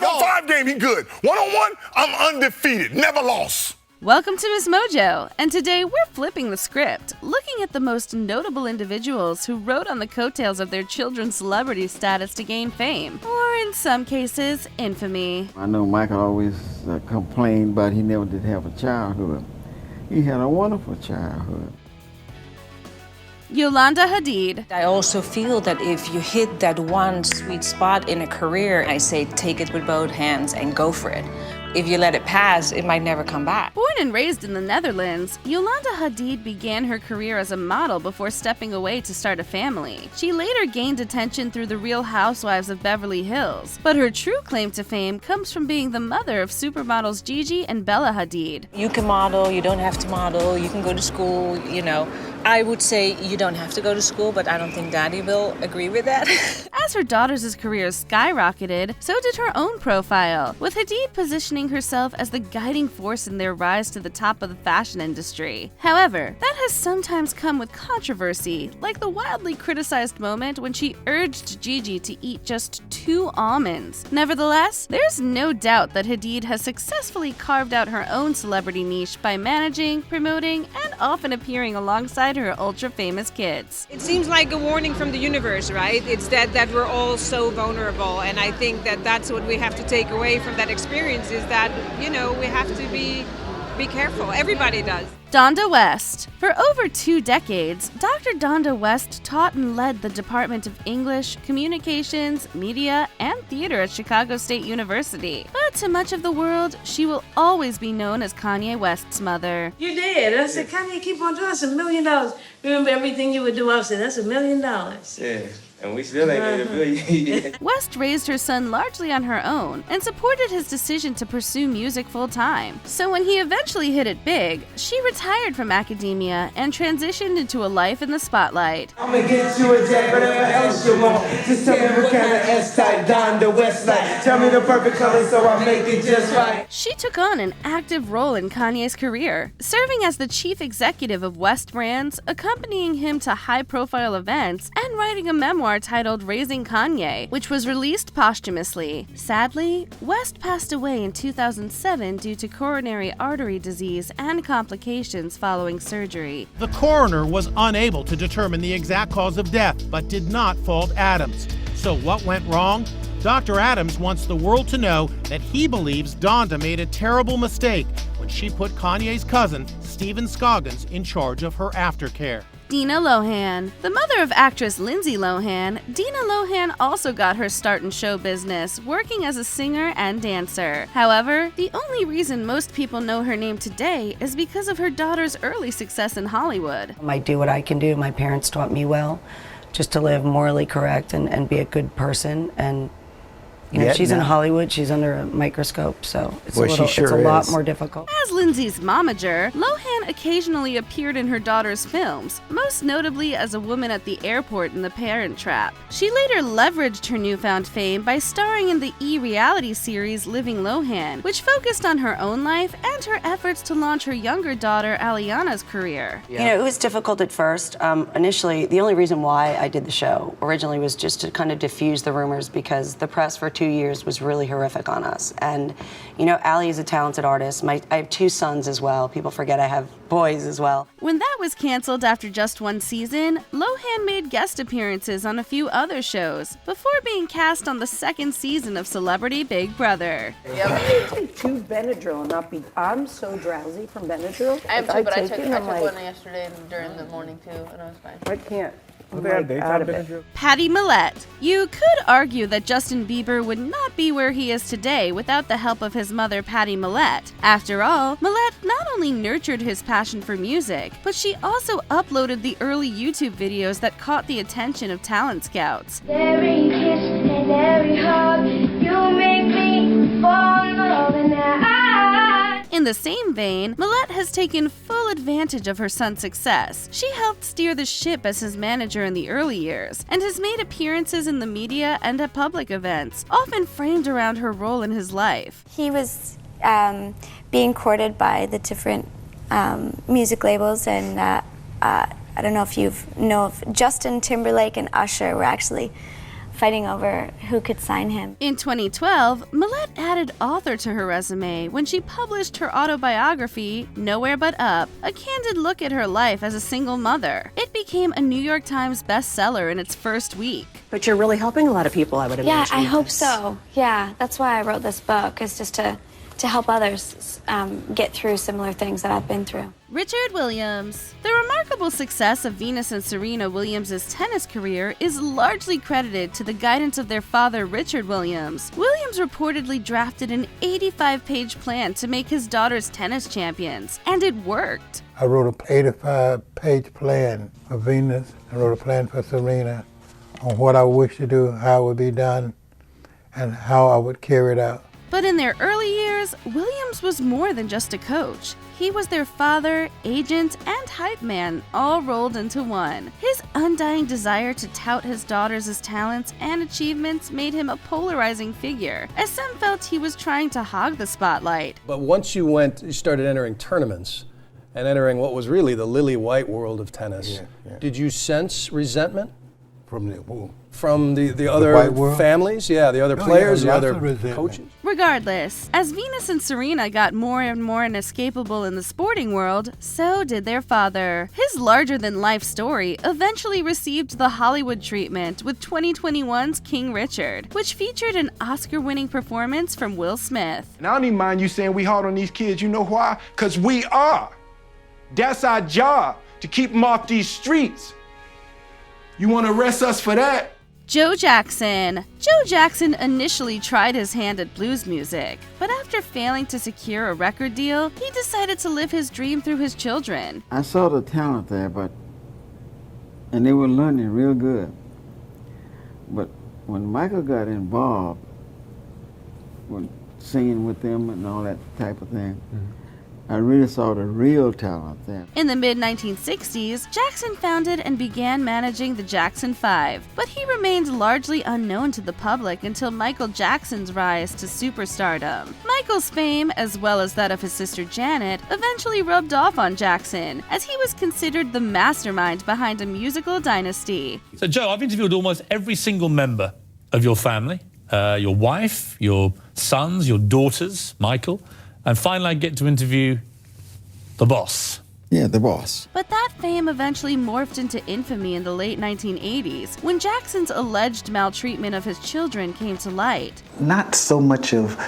5-on-5 game, he good. One-on-one, I'm undefeated, never lost. Welcome to MsMojo, and today we're flipping the script, looking at the most notable individuals who rode on the coattails of their children's celebrity status to gain fame, or in some cases, infamy. I know Michael always complained, but he never did have a childhood. He had a wonderful childhood. Yolanda Hadid. I also feel that if you hit that one sweet spot in a career, I say take it with both hands and go for it. If you let it pass, it might never come back. Born and raised in the Netherlands, Yolanda Hadid began her career as a model before stepping away to start a family. She later gained attention through The Real Housewives of Beverly Hills, but her true claim to fame comes from being the mother of supermodels Gigi and Bella Hadid. You can model, you don't have to model, you can go to school, you know. I would say you don't have to go to school, but I don't think Daddy will agree with that. As her daughters' careers skyrocketed, so did her own profile, with Hadid positioning herself as the guiding force in their rise to the top of the fashion industry. However, that has sometimes come with controversy, like the wildly criticized moment when she urged Gigi to eat just 2 almonds. Nevertheless, there's no doubt that Hadid has successfully carved out her own celebrity niche by managing, promoting, and often appearing alongside her ultra-famous kids. It seems like a warning from the universe, right? It's that we're all so vulnerable, and I think that that's what we have to take away from that experience is that, you know, we have to be careful. Everybody does. Donda West. For over 2 decades, Dr. Donda West taught and led the Department of English, Communications, Media, and Theater at Chicago State University. But to much of the world, she will always be known as Kanye West's mother. You did. I said, Kanye, keep on doing. That's $1 million. Remember everything you would do? I said, that's $1 million. Yeah. And we still ain't made a billion. West raised her son largely on her own and supported his decision to pursue music full-time. So when he eventually hit it big, she retired from academia and transitioned into a life in the spotlight. I'm gonna get you a jack, whatever else you want. Just tell me what kind of S-type, Donda West like. Tell me the perfect color so I make it just right. She took on an active role in Kanye's career, serving as the chief executive of West Brands, accompanying him to high-profile events, and writing a memoir titled Raising Kanye, which was released posthumously. Sadly, West passed away in 2007 due to coronary artery disease and complications following surgery. The coroner was unable to determine the exact cause of death, but did not fault Adams. So what went wrong? Dr. Adams wants the world to know that he believes Donda made a terrible mistake when she put Kanye's cousin, Stephen Scoggins, in charge of her aftercare. Dina Lohan. The mother of actress Lindsay Lohan, Dina Lohan also got her start in show business, working as a singer and dancer. However, the only reason most people know her name today is because of her daughter's early success in Hollywood. I do what I can do. My parents taught me well, just to live morally correct and be a good person. And you know, she's in Hollywood, she's under a microscope, so it's a lot more difficult. As Lindsay's momager, Lohan occasionally appeared in her daughter's films, most notably as a woman at the airport in The Parent Trap. She later leveraged her newfound fame by starring in the E-reality series Living Lohan, which focused on her own life and her efforts to launch her younger daughter Aliana's career. You know, it was difficult at first. Initially, the only reason why I did the show originally was just to kind of diffuse the rumors because the press for 2 years was really horrific on us. And, you know, Ali is a talented artist. I have 2 sons as well. People forget I have boys as well. When that was canceled after just 1 season, Lohan made guest appearances on a few other shows before being cast on the 2nd season of Celebrity Big Brother. I take 2 Benadryl and not be. I'm so drowsy from Benadryl. I am too, but I took one yesterday during the morning too, and I was fine. I can't. Patty Mallette. You could argue that Justin Bieber would not be where he is today without the help of his mother, Patty Mallette. After all, Mallette not only nurtured his passion for music, but she also uploaded the early YouTube videos that caught the attention of talent scouts. Every kiss and every hug, you make me fall in love in their eyes. In the same vein, Mallette has taken full advantage of her son's success. She helped steer the ship as his manager in the early years, and has made appearances in the media and at public events, often framed around her role in his life. He was being courted by the different music labels, and I don't know if you know of Justin Timberlake and Usher were actually fighting over who could sign him. In 2012, Mallette added author to her resume when she published her autobiography, Nowhere But Up, a candid look at her life as a single mother. It became a New York Times bestseller in its first week. But you're really helping a lot of people, I would imagine. Yeah, I hope so. Yeah, that's why I wrote this book, is just to help others get through similar things that I've been through. Richard Williams. The remarkable success of Venus and Serena Williams' tennis career is largely credited to the guidance of their father, Richard Williams. Williams reportedly drafted an 85-page plan to make his daughters tennis champions, and it worked. I wrote an 85-page plan for Venus. I wrote a plan for Serena on what I wish to do, how it would be done, and how I would carry it out. But in their early years, Williams was more than just a coach. He was their father, agent, and hype man, all rolled into one. His undying desire to tout his daughters' talents and achievements made him a polarizing figure, as some felt he was trying to hog the spotlight. But once you started entering tournaments and entering what was really the lily white world of tennis, did you sense resentment? From the other families? Yeah, the other players, the other coaches? Regardless, as Venus and Serena got more and more inescapable in the sporting world, so did their father. His larger-than-life story eventually received the Hollywood treatment with 2021's King Richard, which featured an Oscar-winning performance from Will Smith. And I don't even mind you saying we hard on these kids. You know why? Because we are. That's our job, to keep them off these streets. You want to arrest us for that? Joe Jackson. Joe Jackson initially tried his hand at blues music, but after failing to secure a record deal, he decided to live his dream through his children. I saw the talent there, and they were learning real good. But when Michael got involved, when singing with them and all that type of thing, I really saw the real talent there. In the mid-1960s, Jackson founded and began managing the Jackson 5, but he remained largely unknown to the public until Michael Jackson's rise to superstardom. Michael's fame, as well as that of his sister Janet, eventually rubbed off on Jackson, as he was considered the mastermind behind a musical dynasty. So Joe, I've interviewed almost every single member of your family, your wife, your sons, your daughters, Michael, and finally I get to interview the boss. Yeah, the boss. But that fame eventually morphed into infamy in the late 1980s, when Jackson's alleged maltreatment of his children came to light. Not so much of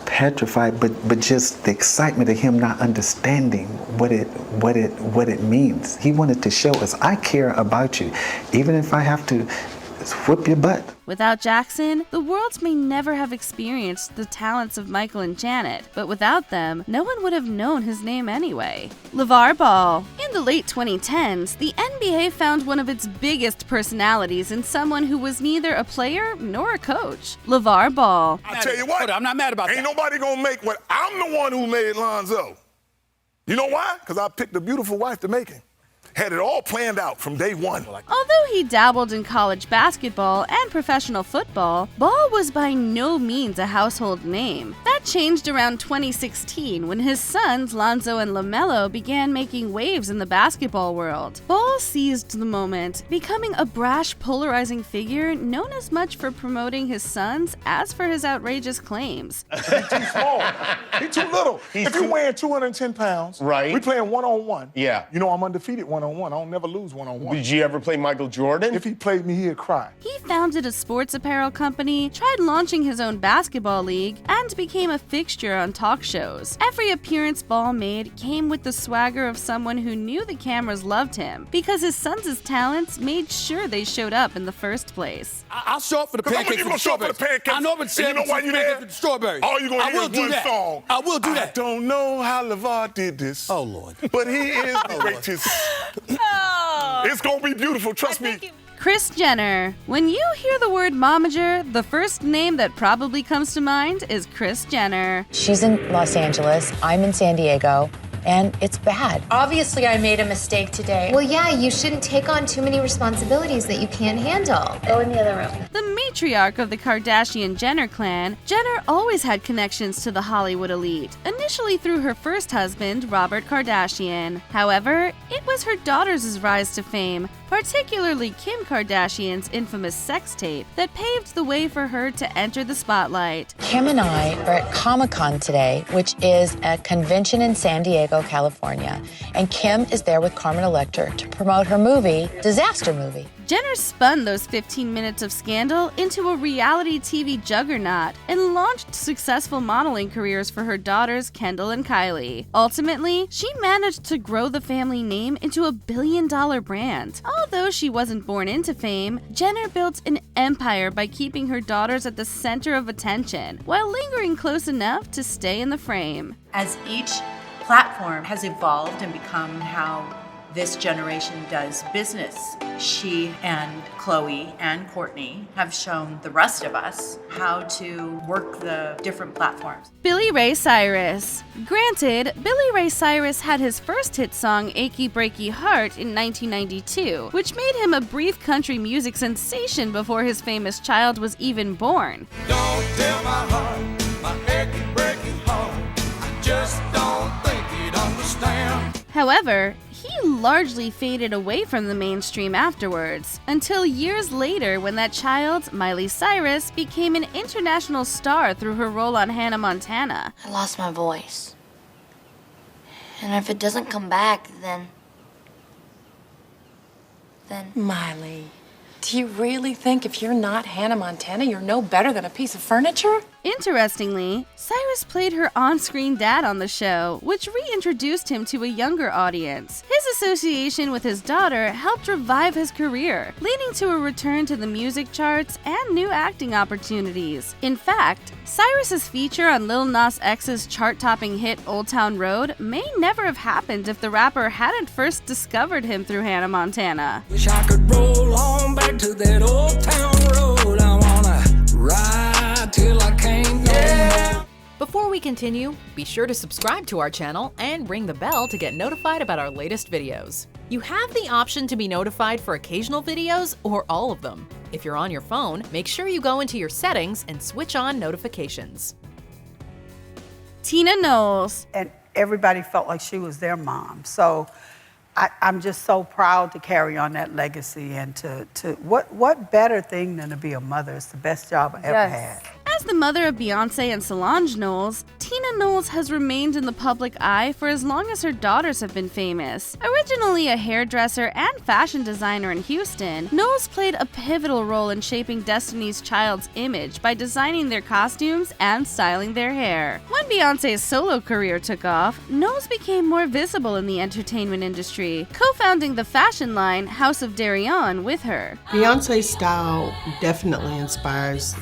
petrified, but just the excitement of him not understanding what it means. He wanted to show us, I care about you, even if I have to whip your butt. Without Jackson, the world may never have experienced the talents of Michael and Janet, but without them, no one would have known his name anyway. LaVar Ball. In the late 2010s, the NBA found one of its biggest personalities in someone who was neither a player nor a coach. LaVar Ball. I tell you what, I'm not mad about that. Ain't nobody gonna make what I'm the one who made Lonzo. You know why? Because I picked a beautiful wife to make him. Had it all planned out from day one. Although he dabbled in college basketball and professional football, Ball was by no means a household name. That changed around 2016 when his sons, Lonzo and LaMelo, began making waves in the basketball world. Ball seized the moment, becoming a brash, polarizing figure known as much for promoting his sons as for his outrageous claims. He's too small. He's too little. If you're weighing 210 pounds, we playing one-on-one. Yeah. You know I'm undefeated one-on-one. I don't never lose one-on-one. Did you ever play Michael Jordan? If he played me, he'd cry. He founded a sports apparel company, tried launching his own basketball league, and became a fixture on talk shows. Every appearance Ball made came with the swagger of someone who knew the cameras loved him, because his sons' talents made sure they showed up in the first place. I'll show up for the pancakes with the strawberries. I know, but you know why you there? With the strawberries. All you gonna hear is one song. I will do that. I don't know how LaVar did this. Oh, Lord. But he is the greatest. It's gonna be beautiful, trust me. Kris Jenner. When you hear the word momager, the first name that probably comes to mind is Kris Jenner. She's in Los Angeles, I'm in San Diego, and it's bad. Obviously, I made a mistake today. Well, yeah, you shouldn't take on too many responsibilities that you can't handle. Go in the other room. The matriarch of the Kardashian-Jenner clan, Jenner always had connections to the Hollywood elite, initially through her first husband, Robert Kardashian. However, it was her daughter's rise to fame, particularly Kim Kardashian's infamous sex tape that paved the way for her to enter the spotlight. Kim and I are at Comic-Con today, which is a convention in San Diego, California. And Kim is there with Carmen Electra to promote her movie, Disaster Movie. Jenner spun those 15 minutes of scandal into a reality TV juggernaut and launched successful modeling careers for her daughters Kendall and Kylie. Ultimately, she managed to grow the family name into a billion-dollar brand. Although she wasn't born into fame, Jenner built an empire by keeping her daughters at the center of attention, while lingering close enough to stay in the frame. As each platform has evolved and become how this generation does business, she and Khloe and Kourtney have shown the rest of us how to work the different platforms. Billy Ray Cyrus. Granted, Billy Ray Cyrus had his first hit song Achy Breaky Heart in 1992, which made him a brief country music sensation before his famous child was even born. Don't tell my heart, my achy breaky heart, I just don't think you'd understand. However, he largely faded away from the mainstream afterwards, until years later when that child, Miley Cyrus, became an international star through her role on Hannah Montana. I lost my voice. And if it doesn't come back, then... Miley, do you really think if you're not Hannah Montana, you're no better than a piece of furniture? Interestingly, Cyrus played her on-screen dad on the show, which reintroduced him to a younger audience. His association with his daughter helped revive his career, leading to a return to the music charts and new acting opportunities. In fact, Cyrus's feature on Lil Nas X's chart-topping hit Old Town Road may never have happened if the rapper hadn't first discovered him through Hannah Montana. Wish I could roll on back to that old town road. I wanna ride till I can't go more. Before we continue, be sure to subscribe to our channel and ring the bell to get notified about our latest videos. You have the option to be notified for occasional videos or all of them. If you're on your phone, make sure you go into your settings and switch on notifications. Tina Knowles. And everybody felt like she was their mom. So I'm just so proud to carry on that legacy and to what better thing than to be a mother? It's the best job I ever had. As the mother of Beyonce and Solange Knowles, Tina Knowles has remained in the public eye for as long as her daughters have been famous. Originally a hairdresser and fashion designer in Houston, Knowles played a pivotal role in shaping Destiny's Child's image by designing their costumes and styling their hair. When Beyonce's solo career took off, Knowles became more visible in the entertainment industry, co-founding the fashion line House of Darion with her. Beyonce's style definitely inspires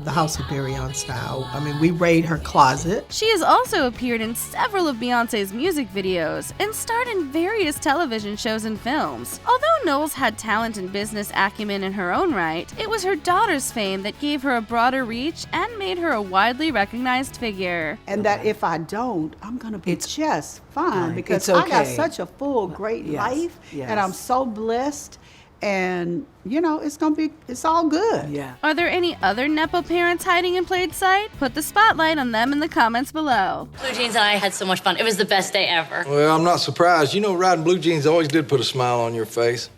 the House of Darion style. I mean, we raid her closet. She has also appeared in several of Beyonce's music videos and starred in various television shows and films. Although Knowles had talent and business acumen in her own right, it was her daughter's fame that gave her a broader reach and made her a widely recognized figure. And that if I don't, I'm gonna be just fine because It's I got okay. such a full, great Yes, life, yes. and I'm so blessed. And you know, it's all good. Yeah. Are there any other Nepo parents hiding in plain sight? Put the spotlight on them in the comments below. Blue Jeans and I had so much fun. It was the best day ever. Well, I'm not surprised. You know, riding blue jeans always did put a smile on your face.